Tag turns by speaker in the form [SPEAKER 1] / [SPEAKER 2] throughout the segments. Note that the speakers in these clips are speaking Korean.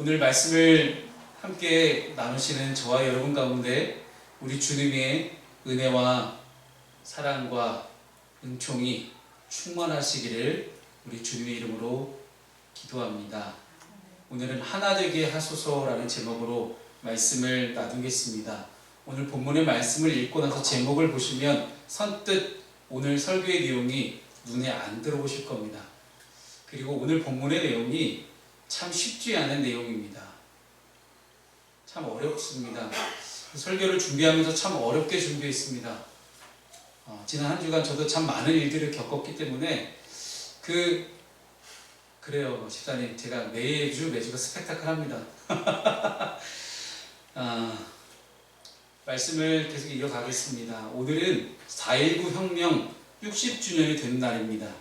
[SPEAKER 1] 오늘 말씀을 함께 나누시는 저와 여러분 가운데 우리 주님의 은혜와 사랑과 은총이 충만하시기를 우리 주님의 이름으로 기도합니다. 오늘은 하나 되게 하소서라는 제목으로 말씀을 나누겠습니다. 오늘 본문의 말씀을 읽고 나서 제목을 보시면 선뜻 오늘 설교의 내용이 눈에 안 들어오실 겁니다. 그리고 오늘 본문의 내용이 참 쉽지 않은 내용입니다. 참 어렵습니다. 설교를 준비하면서 참 어렵게 준비했습니다. 지난 한 주간 저도 참 많은 일들을 겪었기 때문에 그래요 집사님, 제가 매주가 스펙타클합니다. 말씀을 계속 이어가겠습니다. 오늘은 4.19 혁명 60주년이 된 날입니다.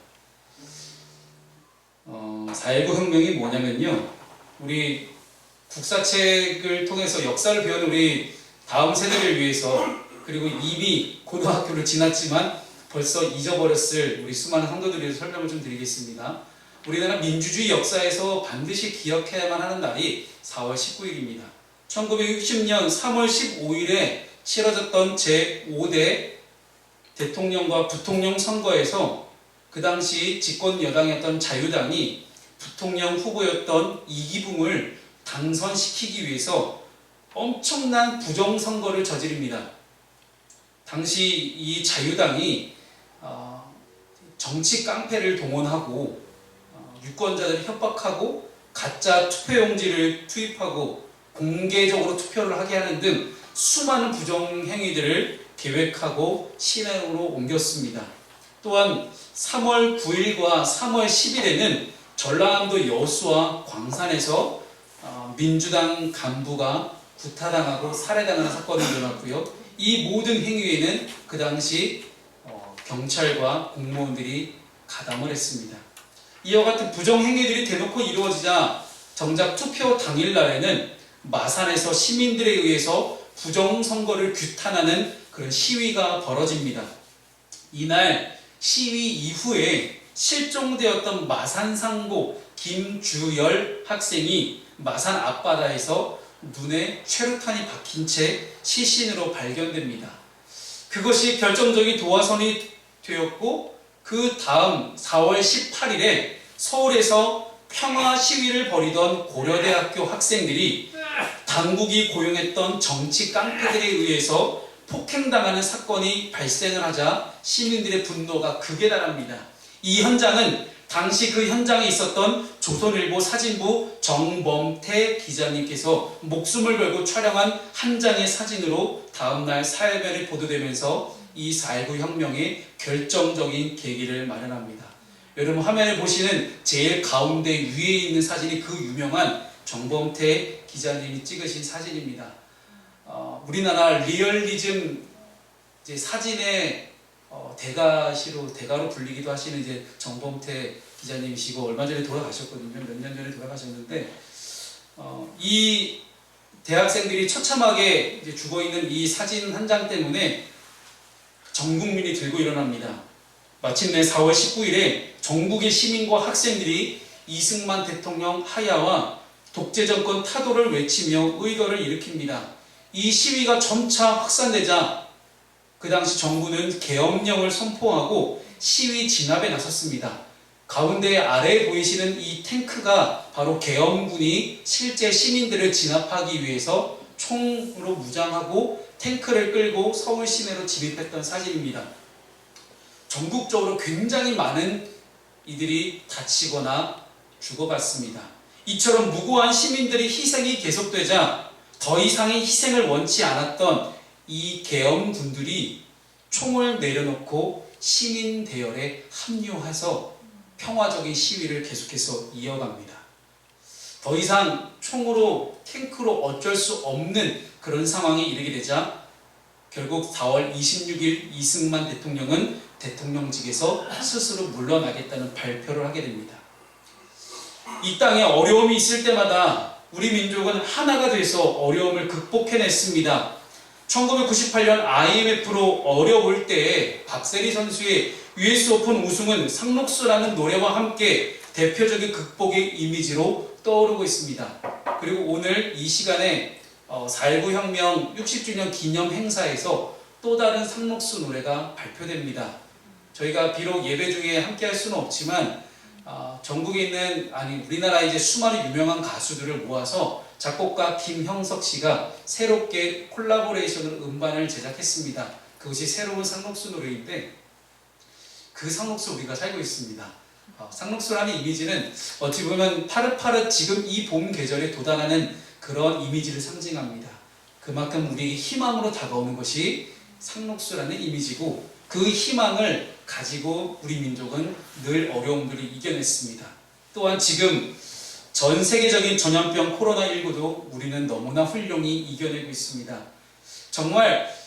[SPEAKER 1] 4.19 혁명이 뭐냐면요, 우리 국사책을 통해서 역사를 배우는 우리 다음 세대를 위해서, 그리고 이미 고등학교를 지났지만 벌써 잊어버렸을 우리 수많은 성도들을 위해서 설명을 좀 드리겠습니다. 우리나라 민주주의 역사에서 반드시 기억해야만 하는 날이 4월 19일입니다. 1960년 3월 15일에 치러졌던 제5대 대통령과 부통령 선거에서 그 당시 집권 여당이었던 자유당이 부통령 후보였던 이기붕을 당선시키기 위해서 엄청난 부정선거를 저지릅니다. 당시 이 자유당이 정치 깡패를 동원하고 유권자들을 협박하고 가짜 투표용지를 투입하고 공개적으로 투표를 하게 하는 등 수많은 부정행위들을 계획하고 실행으로 옮겼습니다. 또한 3월 9일과 3월 10일에는 전라남도 여수와 광산에서 민주당 간부가 구타당하고 살해당하는 사건이 일어났고요. 이 모든 행위에는 그 당시 경찰과 공무원들이 가담을 했습니다. 이와 같은 부정행위들이 대놓고 이루어지자 정작 투표 당일날에는 마산에서 시민들에 의해서 부정선거를 규탄하는 그런 시위가 벌어집니다. 이날 시위 이후에 실종되었던 마산상고 김주열 학생이 마산 앞바다에서 눈에 최루탄이 박힌 채 시신으로 발견됩니다. 그것이 결정적인 도화선이 되었고, 그 다음 4월 18일에 서울에서 평화 시위를 벌이던 고려대학교 학생들이 당국이 고용했던 정치 깡패들에 의해서 폭행당하는 사건이 발생을 하자 시민들의 분노가 극에 달합니다. 이 현장은 당시 그 현장에 있었던 조선일보 사진부 정범태 기자님께서 목숨을 걸고 촬영한 한 장의 사진으로 다음날 사회면에 보도되면서 이 4.19 혁명의 결정적인 계기를 마련합니다. 여러분 화면에 보시는 제일 가운데 위에 있는 사진이 그 유명한 정범태 기자님이 찍으신 사진입니다. 우리나라 리얼리즘 이제 사진의 대가로 불리기도 하시는 이제 정범태 기자님이시고, 얼마 전에 돌아가셨거든요. 몇 년 전에 돌아가셨는데, 이 대학생들이 처참하게 이제 죽어 있는 이 사진 한 장 때문에 전 국민이 들고 일어납니다. 마침내 4월 19일에 전국의 시민과 학생들이 이승만 대통령 하야와 독재 정권 타도를 외치며 의거를 일으킵니다. 이 시위가 점차 확산되자 그 당시 정부는 계엄령을 선포하고 시위 진압에 나섰습니다. 가운데 아래에 보이시는 이 탱크가 바로 계엄군이 실제 시민들을 진압하기 위해서 총으로 무장하고 탱크를 끌고 서울 시내로 진입했던 사진입니다. 전국적으로 굉장히 많은 이들이 다치거나 죽어갔습니다. 이처럼 무고한 시민들의 희생이 계속되자 더 이상의 희생을 원치 않았던 이 계엄군들이 총을 내려놓고 시민 대열에 합류해서 평화적인 시위를 계속해서 이어갑니다. 더 이상 총으로 탱크로 어쩔 수 없는 그런 상황이 이르게 되자 결국 4월 26일 이승만 대통령은 대통령직에서 스스로 물러나겠다는 발표를 하게 됩니다. 이 땅에 어려움이 있을 때마다 우리 민족은 하나가 돼서 어려움을 극복해냈습니다. 1998년 IMF로 어려울 때에 박세리 선수의 US 오픈 우승은 상록수라는 노래와 함께 대표적인 극복의 이미지로 떠오르고 있습니다. 그리고 오늘 이 시간에 4.19 혁명 60주년 기념 행사에서 또 다른 상록수 노래가 발표됩니다. 저희가 비록 예배 중에 함께 할 수는 없지만 전국에 있는 우리나라 이제 수많은 유명한 가수들을 모아서 작곡가 김형석 씨가 새롭게 콜라보레이션으로 음반을 제작했습니다. 그것이 새로운 상록수 노래인데 그 상록수 우리가 살고 있습니다. 상록수라는 이미지는 어찌 보면 파릇파릇 지금 이 봄 계절에 돋아나는 그런 이미지를 상징합니다. 그만큼 우리에게 희망으로 다가오는 것이 상록수라는 이미지고 그 희망을 가지고 우리 민족은 늘 어려움들을 이겨냈습니다. 또한 지금 전 세계적인 전염병 코로나19도 우리는 너무나 훌륭히 이겨내고 있습니다. 정말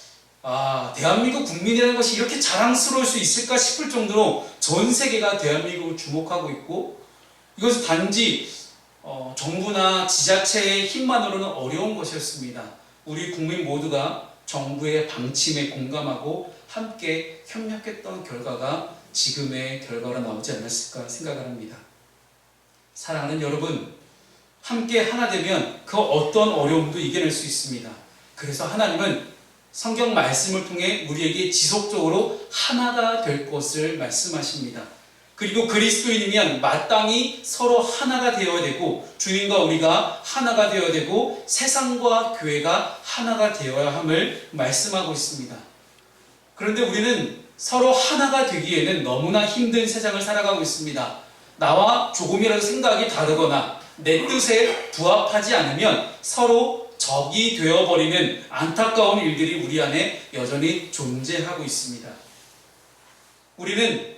[SPEAKER 1] 대한민국 국민이라는 것이 이렇게 자랑스러울 수 있을까 싶을 정도로 전 세계가 대한민국을 주목하고 있고 이것은 단지 정부나 지자체의 힘만으로는 어려운 것이었습니다. 우리 국민 모두가 정부의 방침에 공감하고 함께 협력했던 결과가 지금의 결과로 나오지 않았을까 생각을 합니다. 사랑하는 여러분, 함께 하나 되면 그 어떤 어려움도 이겨낼 수 있습니다. 그래서 하나님은 성경 말씀을 통해 우리에게 지속적으로 하나가 될 것을 말씀하십니다. 그리고 그리스도인이면 마땅히 서로 하나가 되어야 되고 주님과 우리가 하나가 되어야 되고 세상과 교회가 하나가 되어야 함을 말씀하고 있습니다. 그런데 우리는 서로 하나가 되기에는 너무나 힘든 세상을 살아가고 있습니다. 나와 조금이라도 생각이 다르거나 내 뜻에 부합하지 않으면 서로 적이 되어버리는 안타까운 일들이 우리 안에 여전히 존재하고 있습니다. 우리는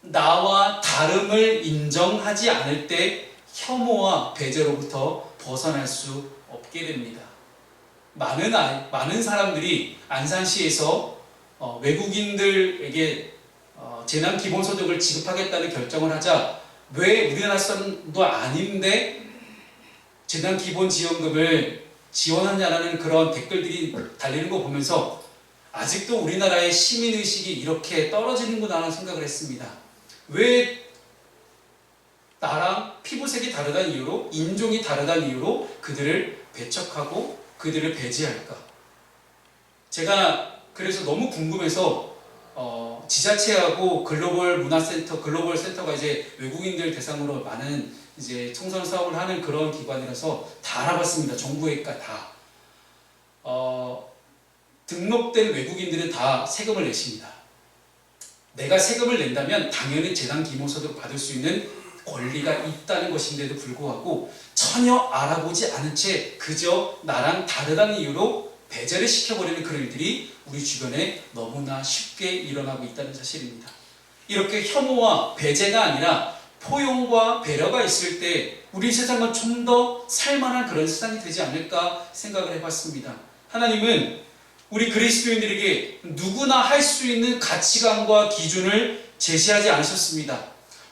[SPEAKER 1] 나와 다름을 인정하지 않을 때 혐오와 배제로부터 벗어날 수 없게 됩니다. 많은 사람들이 안산시에서 외국인들에게 재난기본소득을 지급하겠다는 결정을 하자 왜 우리나라 사람도 아닌데 재난기본지원금을 지원하냐라는 그런 댓글들이 달리는 거 보면서 아직도 우리나라의 시민의식이 이렇게 떨어지는구나 하는 생각을 했습니다. 왜 나랑 피부색이 다르다는 이유로 인종이 다르다는 이유로 그들을 배척하고 그들을 배제할까? 제가 그래서 너무 궁금해서 지자체하고 글로벌 센터가 이제 외국인들 대상으로 많은 이제 청소년 사업을 하는 그런 기관이라서 다 알아봤습니다. 정부에까 다. 등록된 외국인들은 다 세금을 내십니다. 내가 세금을 낸다면 당연히 재난기본소득 받을 수 있는 권리가 있다는 것인데도 불구하고 전혀 알아보지 않은 채 그저 나랑 다르다는 이유로 배제를 시켜버리는 그런 일들이 우리 주변에 너무나 쉽게 일어나고 있다는 사실입니다. 이렇게 혐오와 배제가 아니라 포용과 배려가 있을 때 우리 세상은 좀 더 살만한 그런 세상이 되지 않을까 생각을 해봤습니다. 하나님은 우리 그리스도인들에게 누구나 할 수 있는 가치관과 기준을 제시하지 않으셨습니다.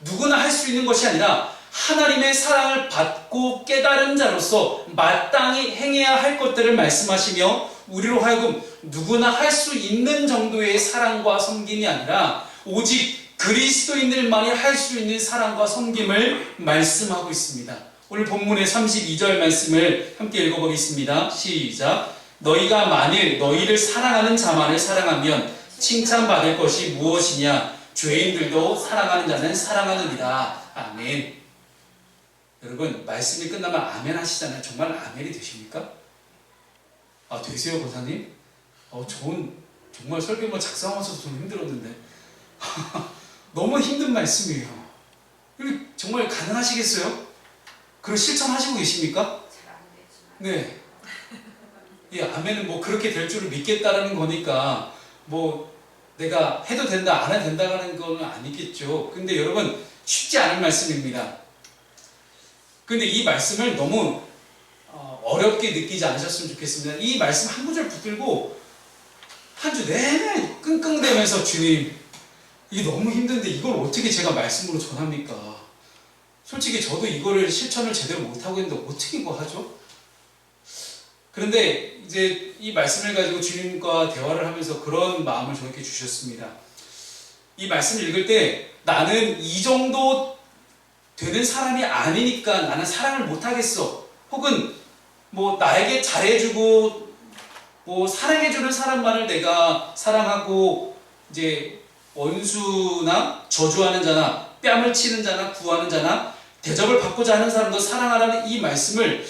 [SPEAKER 1] 누구나 할 수 있는 것이 아니라 하나님의 사랑을 받고 깨달은 자로서 마땅히 행해야 할 것들을 말씀하시며 우리로 하여금 누구나 할 수 있는 정도의 사랑과 섬김이 아니라 오직 그리스도인들만이 할 수 있는 사랑과 섬김을 말씀하고 있습니다. 오늘 본문의 32절 말씀을 함께 읽어보겠습니다. 시작. 너희가 만일 너희를 사랑하는 자만을 사랑하면 칭찬받을 것이 무엇이냐? 죄인들도 사랑하는 자는 사랑하느니라. 아멘. 여러분, 말씀이 끝나면 아멘 하시잖아요. 정말 아멘이 되십니까? 되세요, 권사님? 정말 설교만 작성하면서도 좀 힘들었는데 너무 힘든 말씀이에요. 정말 가능하시겠어요? 그걸 실천하시고 계십니까?
[SPEAKER 2] 잘 안 되지만.
[SPEAKER 1] 네. 이 아멘은 뭐 그렇게 될 줄을 믿겠다라는 거니까 뭐 내가 해도 된다 안 해도 된다는 건 아니겠죠. 근데 여러분 쉽지 않은 말씀입니다. 근데 이 말씀을 너무 어렵게 느끼지 않으셨으면 좋겠습니다. 이 말씀 한 구절 붙들고 한 주 내내 끙끙대면서 주님 이게 너무 힘든데 이걸 어떻게 제가 말씀으로 전합니까? 솔직히 저도 이거를 실천을 제대로 못하고 있는데 어떻게 이거 하죠? 그런데 이제 이 말씀을 가지고 주님과 대화를 하면서 그런 마음을 저에게 주셨습니다. 이 말씀을 읽을 때 나는 이 정도 되는 사람이 아니니까 나는 사랑을 못하겠어. 혹은 뭐 나에게 잘해주고 뭐 사랑해주는 사람만을 내가 사랑하고 이제 원수나 저주하는 자나 뺨을 치는 자나 구하는 자나 대접을 받고자 하는 사람도 사랑하라는 이 말씀을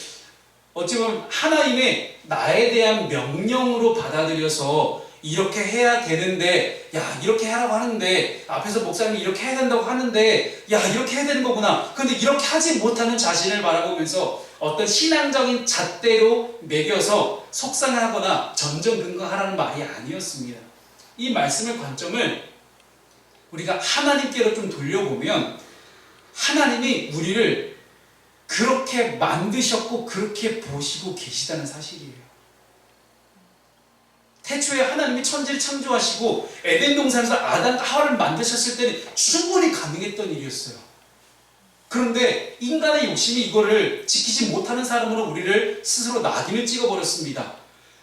[SPEAKER 1] 어찌 보면 하나님의 나에 대한 명령으로 받아들여서 이렇게 해야 되는데, 야 이렇게 하라고 하는데, 앞에서 목사님이 이렇게 해야 된다고 하는데, 야 이렇게 해야 되는 거구나. 근데 이렇게 하지 못하는 자신을 바라보면서 어떤 신앙적인 잣대로 매겨서 속상하거나 전전긍긍하라는 말이 아니었습니다. 이 말씀의 관점을 우리가 하나님께로 좀 돌려보면, 하나님이 우리를 그렇게 만드셨고 그렇게 보시고 계시다는 사실이에요. 태초에 하나님이 천지를 창조하시고 에덴 동산에서 아담과 하와를 만드셨을 때는 충분히 가능했던 일이었어요. 그런데 인간의 욕심이 이거를 지키지 못하는 사람으로 우리를 스스로 낙인을 찍어버렸습니다.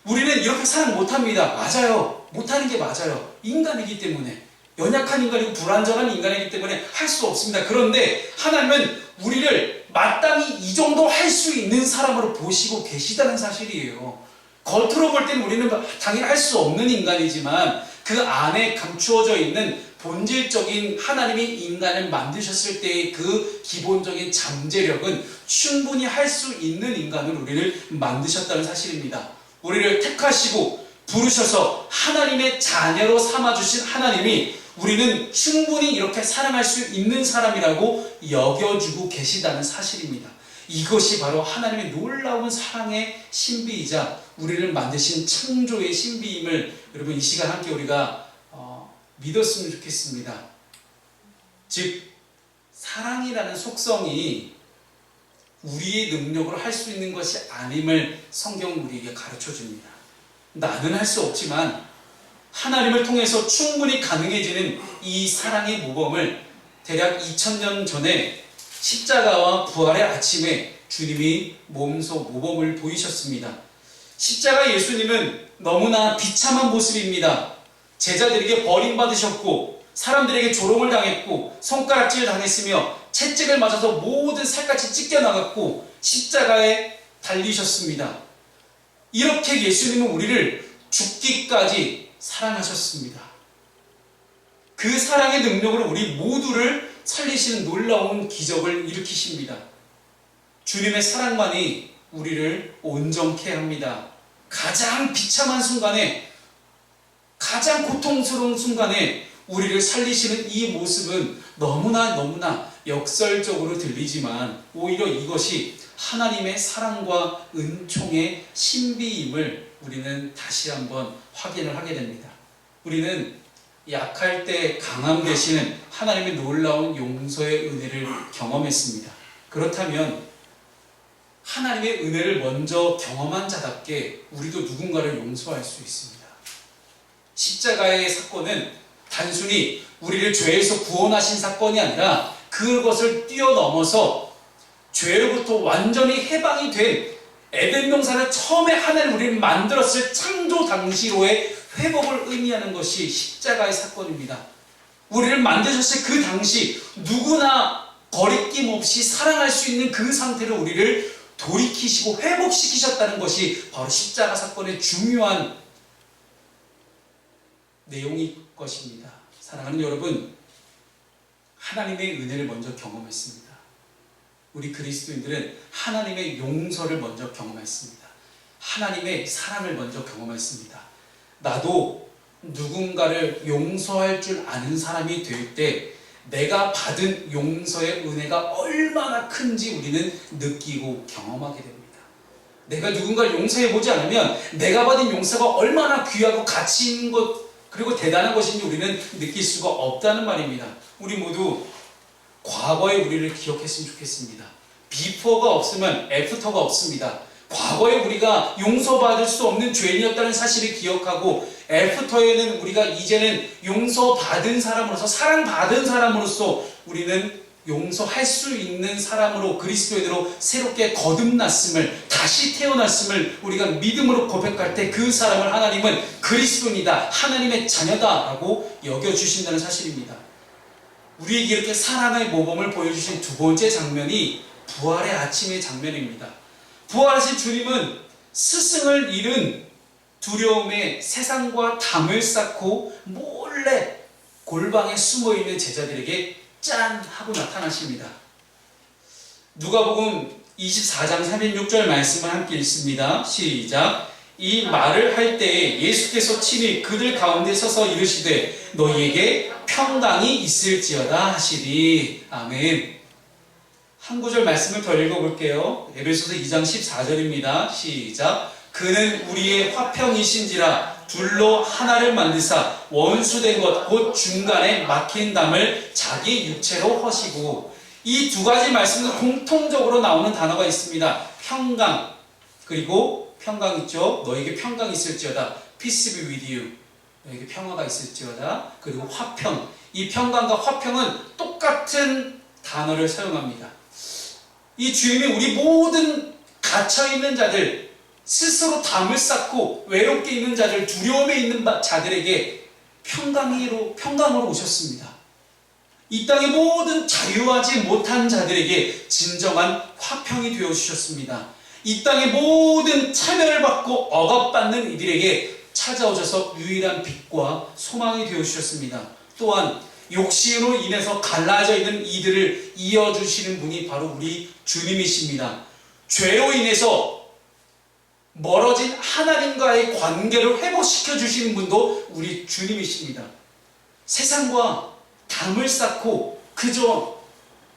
[SPEAKER 1] 우리는 이렇게 사랑 못합니다. 맞아요. 못하는 게 맞아요. 인간이기 때문에. 연약한 인간이고 불완전한 인간이기 때문에 할 수 없습니다. 그런데 하나님은 우리를 마땅히 이 정도 할 수 있는 사람으로 보시고 계시다는 사실이에요. 겉으로 볼 때는 우리는 당연히 할 수 없는 인간이지만 그 안에 감추어져 있는 본질적인 하나님이 인간을 만드셨을 때의 그 기본적인 잠재력은 충분히 할 수 있는 인간으로 우리를 만드셨다는 사실입니다. 우리를 택하시고 부르셔서 하나님의 자녀로 삼아주신 하나님이 우리는 충분히 이렇게 사랑할 수 있는 사람이라고 여겨주고 계시다는 사실입니다. 이것이 바로 하나님의 놀라운 사랑의 신비이자 우리를 만드신 창조의 신비임을 여러분 이 시간 함께 우리가 믿었으면 좋겠습니다. 즉 사랑이라는 속성이 우리의 능력으로 할 수 있는 것이 아님을 성경은 우리에게 가르쳐 줍니다. 나는 할 수 없지만 하나님을 통해서 충분히 가능해지는 이 사랑의 모범을 대략 2000년 전에 십자가와 부활의 아침에 주님이 몸소 모범을 보이셨습니다. 십자가 예수님은 너무나 비참한 모습입니다. 제자들에게 버림받으셨고 사람들에게 조롱을 당했고 손가락질 당했으며 채찍을 맞아서 모든 살갗이 찢겨나갔고 십자가에 달리셨습니다. 이렇게 예수님은 우리를 죽기까지 사랑하셨습니다. 그 사랑의 능력으로 우리 모두를 살리시는 놀라운 기적을 일으키십니다. 주님의 사랑만이 우리를 온전케 합니다. 가장 비참한 순간에, 가장 고통스러운 순간에 우리를 살리시는 이 모습은 너무나 역설적으로 들리지만 오히려 이것이 하나님의 사랑과 은총의 신비임을 우리는 다시 한번 확인을 하게 됩니다. 우리는 약할 때 강함 되시는 하나님의 놀라운 용서의 은혜를 경험했습니다. 그렇다면 하나님의 은혜를 먼저 경험한 자답게 우리도 누군가를 용서할 수 있습니다. 십자가의 사건은 단순히 우리를 죄에서 구원하신 사건이 아니라 그것을 뛰어넘어서 죄로부터 완전히 해방이 된 에덴 동산을 처음에 하나님 우리를 만들었을 창조 당시로의 회복을 의미하는 것이 십자가의 사건입니다. 우리를 만드셨을 그 당시 누구나 거리낌 없이 사랑할 수 있는 그 상태로 우리를 돌이키시고 회복시키셨다는 것이 바로 십자가 사건의 중요한 내용일 것입니다. 사랑하는 여러분, 하나님의 은혜를 먼저 경험했습니다. 우리 그리스도인들은 하나님의 용서를 먼저 경험했습니다. 하나님의 사랑을 먼저 경험했습니다. 나도 누군가를 용서할 줄 아는 사람이 될 때 내가 받은 용서의 은혜가 얼마나 큰지 우리는 느끼고 경험하게 됩니다. 내가 누군가를 용서해보지 않으면 내가 받은 용서가 얼마나 귀하고 가치 있는 것 그리고 대단한 것인지 우리는 느낄 수가 없다는 말입니다. 우리 모두 과거의 우리를 기억했으면 좋겠습니다. 비포가 없으면 애프터가 없습니다. 과거에 우리가 용서받을 수 없는 죄인이었다는 사실을 기억하고 애프터에는 우리가 이제는 용서받은 사람으로서 사랑받은 사람으로서 우리는 용서할 수 있는 사람으로 그리스도인으로 새롭게 거듭났음을 다시 태어났음을 우리가 믿음으로 고백할 때 그 사람을 하나님은 그리스도인이다 하나님의 자녀다 라고 여겨주신다는 사실입니다. 우리에게 이렇게 사랑의 모범을 보여주신 두 번째 장면이 부활의 아침의 장면입니다. 부활하신 주님은 스승을 잃은 두려움에 세상과 담을 쌓고 몰래 골방에 숨어있는 제자들에게 짠! 하고 나타나십니다. 누가복음 24장 36절 말씀을 함께 읽습니다. 시작. 이 말을 할 때에 예수께서 친히 그들 가운데 서서 이르시되 너희에게 평강이 있을지어다 하시리. 아멘. 한 구절 말씀을 더 읽어볼게요. 에베소서 2장 14절입니다. 시작. 그는 우리의 화평이신지라 둘로 하나를 만드사 원수된 것 곧 중간에 막힌 담을 자기 육체로 허시고. 이 두 가지 말씀은 공통적으로 나오는 단어가 있습니다. 평강, 그리고 평강 있죠. 너에게 평강이 있을지어다. Peace be with you. 너에게 평화가 있을지어다. 그리고 화평. 이 평강과 화평은 똑같은 단어를 사용합니다. 이 주님이 우리 모든 갇혀있는 자들, 스스로 담을 쌓고 외롭게 있는 자들, 두려움에 있는 자들에게 평강으로 오셨습니다. 이 땅의 모든 자유하지 못한 자들에게 진정한 화평이 되어 주셨습니다. 이 땅의 모든 차별을 받고 억압받는 이들에게 찾아오셔서 유일한 빛과 소망이 되어 주셨습니다. 또한 욕심으로 인해서 갈라져 있는 이들을 이어주시는 분이 바로 우리 주님이십니다. 죄로 인해서 멀어진 하나님과의 관계를 회복시켜 주시는 분도 우리 주님이십니다. 세상과 담을 쌓고 그저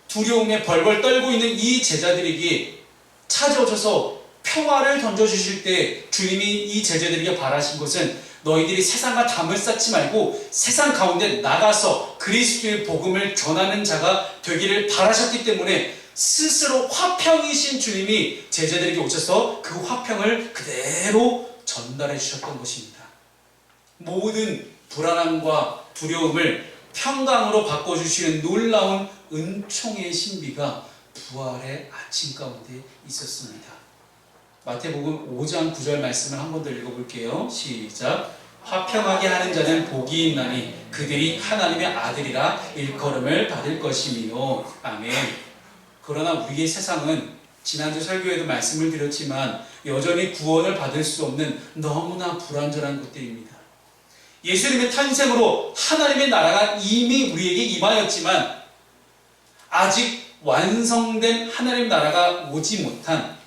[SPEAKER 1] 두려움에 벌벌 떨고 있는 이 제자들에게 찾아오셔서 평화를 던져주실 때 주님이 이 제자들에게 바라신 것은 너희들이 세상과 담을 쌓지 말고 세상 가운데 나가서 그리스도의 복음을 전하는 자가 되기를 바라셨기 때문에 스스로 화평이신 주님이 제자들에게 오셔서 그 화평을 그대로 전달해 주셨던 것입니다. 모든 불안함과 두려움을 평강으로 바꿔주시는 놀라운 은총의 신비가 부활의 아침 가운데 있었습니다. 마태복음 5장 9절 말씀을 한 번 더 읽어볼게요. 시작. 화평하게 하는 자는 복이 있나니 그들이 하나님의 아들이라 일컬음을 받을 것이며. 아멘. 그러나 우리의 세상은 지난주 설교에도 말씀을 드렸지만 여전히 구원을 받을 수 없는 너무나 불완전한 것들입니다. 예수님의 탄생으로 하나님의 나라가 이미 우리에게 임하였지만 아직 완성된 하나님 나라가 오지 못한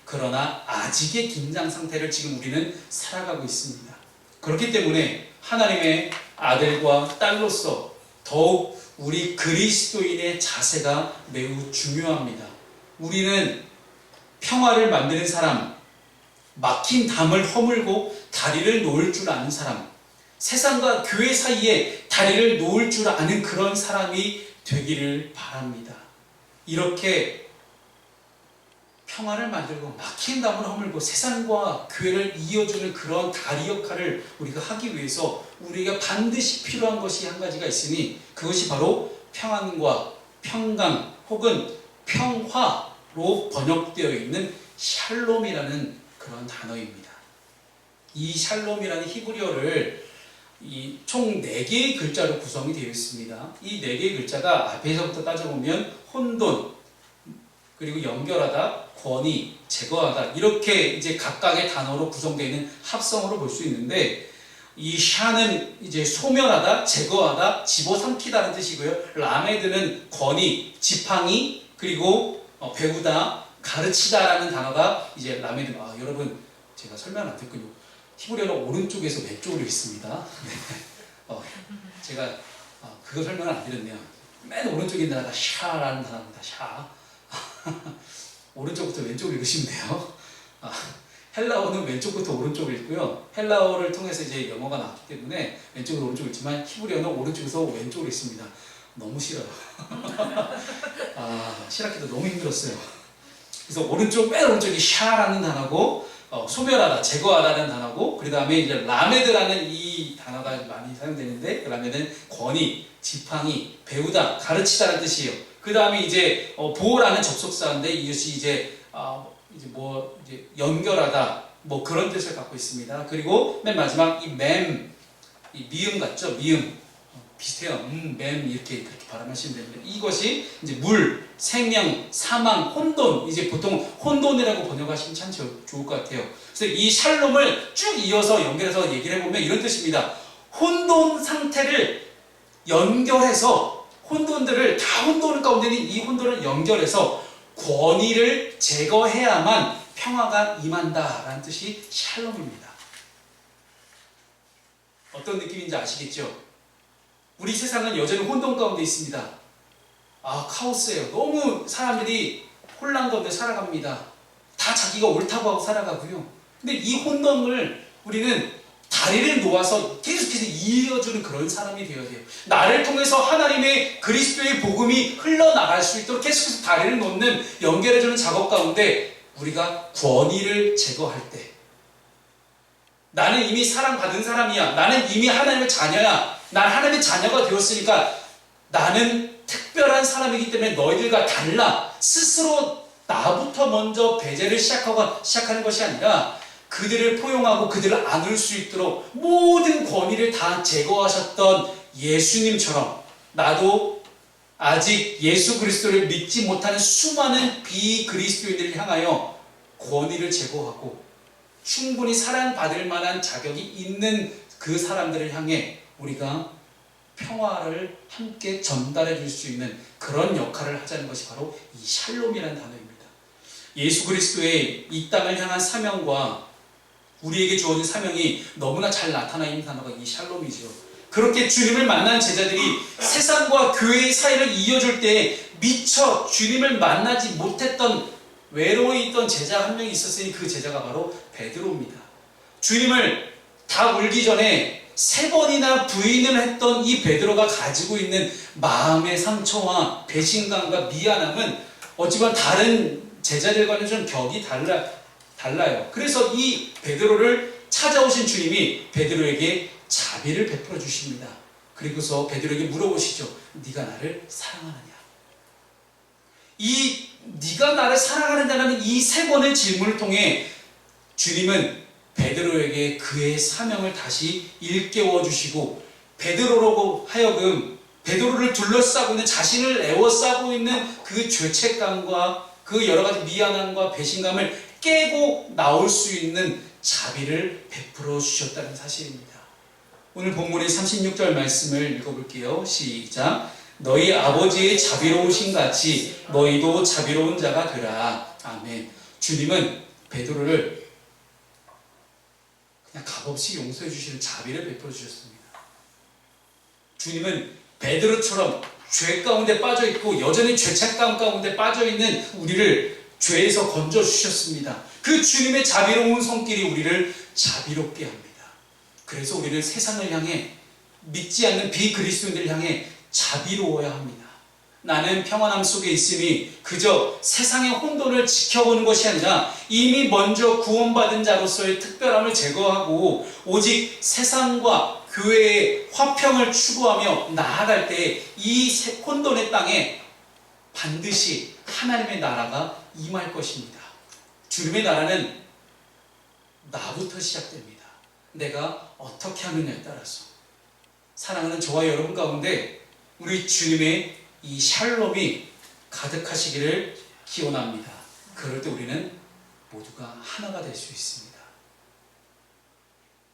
[SPEAKER 1] 그러나 아직의 긴장 상태를 지금 우리는 살아가고 있습니다. 그렇기 때문에 하나님의 아들과 딸로서 더욱 우리 그리스도인의 자세가 매우 중요합니다. 우리는 평화를 만드는 사람, 막힌 담을 허물고 다리를 놓을 줄 아는 사람, 세상과 교회 사이에 다리를 놓을 줄 아는 그런 사람이 되기를 바랍니다. 이렇게 평화를 만들고 막힌 담을 허물고 세상과 교회를 이어주는 그런 다리 역할을 우리가 하기 위해서 우리가 반드시 필요한 것이 한 가지가 있으니 그것이 바로 평안과 평강 혹은 평화로 번역되어 있는 샬롬이라는 그런 단어입니다. 이 샬롬이라는 히브리어를 총 4개의 글자로 구성이 되어 있습니다. 이 4개의 글자가 앞에서부터 따져보면 혼돈, 그리고 연결하다, 권위, 제거하다 이렇게 이제 각각의 단어로 구성되어 있는 합성어로 볼 수 있는데 이 샤는 이제 소멸하다, 제거하다, 집어삼키다는 뜻이고요. 라메드는 권위, 지팡이, 그리고 배우다, 가르치다라는 단어가 이제 라메드. 여러분 제가 설명 안 됐군요. 히브리어는 오른쪽에서 왼쪽으로 있습니다. 네. 제가 그거 설명을 안 드렸네요. 맨 오른쪽에 있는 단어가 샤라는 단어입니다. 샤. 오른쪽부터 왼쪽을 읽으시면 돼요. 헬라어는 왼쪽부터 오른쪽을 읽고요. 헬라어를 통해서 이제 영어가 나왔기 때문에 왼쪽으로 오른쪽을 읽지만 히브리어는 오른쪽에서 왼쪽으로 읽습니다. 너무 싫어요. 싫었기도 너무 힘들었어요. 그래서 맨 오른쪽이 샤라는 단어고 소멸하다, 제거하다는 단어고 그 다음에 이제 라메드라는 이 단어가 많이 사용되는데 그 라메드는 권위, 지팡이, 배우다, 가르치다라는 뜻이에요. 그 다음에 이제 보호라는 접속사인데 이것이 이제 연결하다 뭐 그런 뜻을 갖고 있습니다. 그리고 맨 마지막 이 미음 같죠? 미음. 비슷해요. 맴 이렇게 그렇게 발음하시면 됩니다. 이것이 이제 물, 생명, 사망, 혼돈, 이제 보통 혼돈이라고 번역하시면 참 좋을 것 같아요. 그래서 이 샬롬을 쭉 이어서 연결해서 얘기를 해보면 이런 뜻입니다. 혼돈 상태를 연결해서 혼돈들을 다 혼돈 가운데는 이 혼돈을 연결해서 권위를 제거해야만 평화가 임한다라는 뜻이 샬롬입니다. 어떤 느낌인지 아시겠죠? 우리 세상은 여전히 혼돈 가운데 있습니다. 카오스예요. 너무 사람들이 혼란 가운데 살아갑니다. 다 자기가 옳다고 하고 살아가고요. 근데 이 혼돈을 우리는 다리를 놓아서 계속해서 이어주는 그런 사람이 되어야 돼요. 나를 통해서 하나님의 그리스도의 복음이 흘러나갈 수 있도록 계속해서 다리를 놓는 연결해주는 작업 가운데 우리가 권위를 제거할 때 나는 이미 사랑받은 사람이야. 나는 이미 하나님의 자녀야. 난 하나님의 자녀가 되었으니까 나는 특별한 사람이기 때문에 너희들과 달라. 스스로 나부터 먼저 배제를 시작하는 것이 아니라 그들을 포용하고 그들을 안을 수 있도록 모든 권위를 다 제거하셨던 예수님처럼 나도 아직 예수 그리스도를 믿지 못하는 수많은 비그리스도인들을 향하여 권위를 제거하고 충분히 사랑받을 만한 자격이 있는 그 사람들을 향해 우리가 평화를 함께 전달해 줄 수 있는 그런 역할을 하자는 것이 바로 이 샬롬이라는 단어입니다. 예수 그리스도의 이 땅을 향한 사명과 우리에게 주어진 사명이 너무나 잘 나타나 있는 단어가 이 샬롬이죠. 그렇게 주님을 만난 제자들이 세상과 교회의 사이를 이어줄 때 미처 주님을 만나지 못했던 외로워 있던 제자 한 명이 있었으니 그 제자가 바로 베드로입니다. 주님을 다 울기 전에 3번이나 부인을 했던 이 베드로가 가지고 있는 마음의 상처와 배신감과 미안함은 어찌보면 다른 제자들과는 좀 격이 달라요. 그래서 이 베드로를 찾아오신 주님이 베드로에게 자비를 베풀어 주십니다. 그리고서 베드로에게 물어보시죠. 네가 나를 사랑하느냐? 이 네가 나를 사랑하느냐는 이 3번의 질문을 통해 주님은 베드로에게 그의 사명을 다시 일깨워 주시고 베드로로 하여금 베드로를 둘러싸고 있는 자신을 애워싸고 있는 그 죄책감과 그 여러 가지 미안함과 배신감을 깨고 나올 수 있는 자비를 베풀어 주셨다는 사실입니다. 오늘 본문의 36절 말씀을 읽어볼게요. 시작. 너희 아버지의 자비로우신 같이 너희도 자비로운 자가 되라. 아멘. 주님은 베드로를 그냥 값없이 용서해 주시는 자비를 베풀어 주셨습니다. 주님은 베드로처럼 죄 가운데 빠져 있고 여전히 죄책감 가운데 빠져 있는 우리를 죄에서 건져 주셨습니다. 그 주님의 자비로운 손길이 우리를 자비롭게 합니다. 그래서 우리는 세상을 향해 믿지 않는 비그리스도인들을 향해 자비로워야 합니다. 나는 평안함 속에 있으니 그저 세상의 혼돈을 지켜보는 것이 아니라 이미 먼저 구원받은 자로서의 특별함을 제거하고 오직 세상과 교회의 화평을 추구하며 나아갈 때 이 혼돈의 땅에 반드시 하나님의 나라가 임할 것입니다. 주님의 나라는 나부터 시작됩니다. 내가 어떻게 하느냐에 따라서 사랑하는 저와 여러분 가운데 우리 주님의 이 샬롬이 가득하시기를 기원합니다. 그럴 때 우리는 모두가 하나가 될 수 있습니다.